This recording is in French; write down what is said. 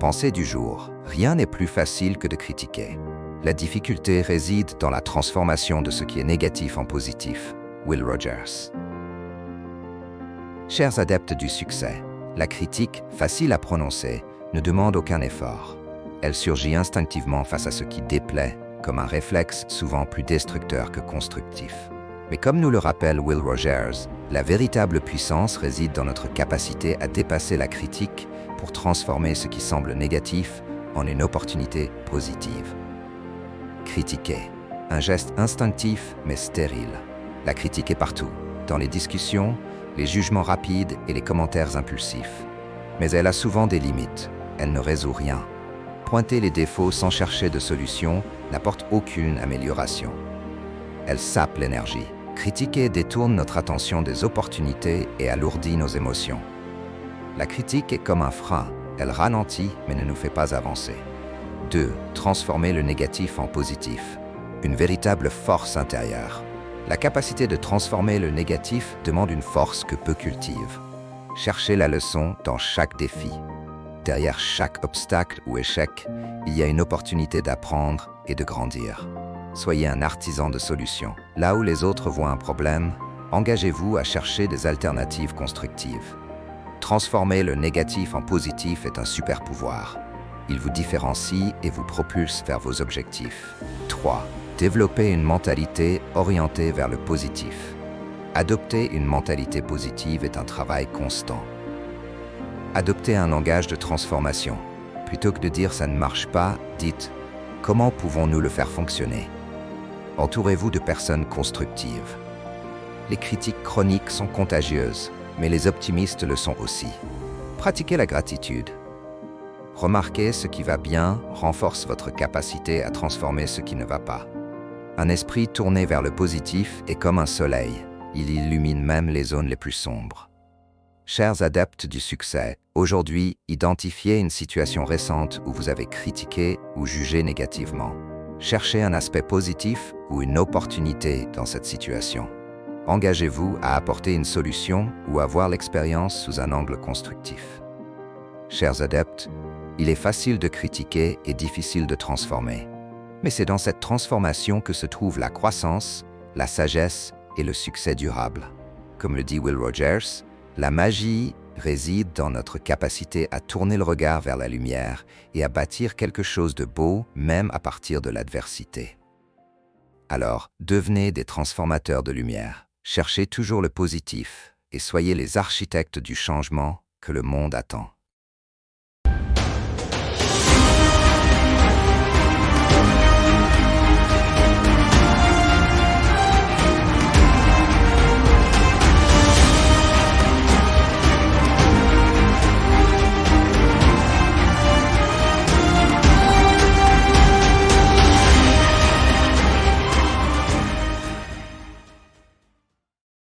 Pensée du jour. Rien n'est plus facile que de critiquer. La difficulté réside dans la transformation de ce qui est négatif en positif. Will Rogers. Chers adeptes du succès, la critique, facile à prononcer, ne demande aucun effort. Elle surgit instinctivement face à ce qui déplaît, comme un réflexe souvent plus destructeur que constructif. Mais comme nous le rappelle Will Rogers, la véritable puissance réside dans notre capacité à dépasser la critique pour transformer ce qui semble négatif en une opportunité positive. Critiquer, un geste instinctif mais stérile. La critique est partout, dans les discussions, les jugements rapides et les commentaires impulsifs. Mais elle a souvent des limites, elle ne résout rien. Pointer les défauts sans chercher de solution n'apporte aucune amélioration. Elle sape l'énergie. Critiquer détourne notre attention des opportunités et alourdit nos émotions. La critique est comme un frein, elle ralentit mais ne nous fait pas avancer. 2. Transformer le négatif en positif. Une véritable force intérieure. La capacité de transformer le négatif demande une force que peu cultive. Cherchez la leçon dans chaque défi. Derrière chaque obstacle ou échec, il y a une opportunité d'apprendre et de grandir. Soyez un artisan de solutions. Là où les autres voient un problème, engagez-vous à chercher des alternatives constructives. Transformer le négatif en positif est un super pouvoir. Il vous différencie et vous propulse vers vos objectifs. 3. Développer une mentalité orientée vers le positif. Adopter une mentalité positive est un travail constant. Adoptez un langage de transformation. Plutôt que de dire « ça ne marche pas », dites « comment pouvons-nous le faire fonctionner ?» Entourez-vous de personnes constructives. Les critiques chroniques sont contagieuses, mais les optimistes le sont aussi. Pratiquez la gratitude. Remarquer ce qui va bien renforce votre capacité à transformer ce qui ne va pas. Un esprit tourné vers le positif est comme un soleil. Il illumine même les zones les plus sombres. Chers adeptes du succès, aujourd'hui, identifiez une situation récente où vous avez critiqué ou jugé négativement. Cherchez un aspect positif ou une opportunité dans cette situation. Engagez-vous à apporter une solution ou à voir l'expérience sous un angle constructif. Chers adeptes, il est facile de critiquer et difficile de transformer. Mais c'est dans cette transformation que se trouve la croissance, la sagesse et le succès durable. Comme le dit Will Rogers, la magie réside dans notre capacité à tourner le regard vers la lumière et à bâtir quelque chose de beau même à partir de l'adversité. Alors, devenez des transformateurs de lumière. Cherchez toujours le positif et soyez les architectes du changement que le monde attend.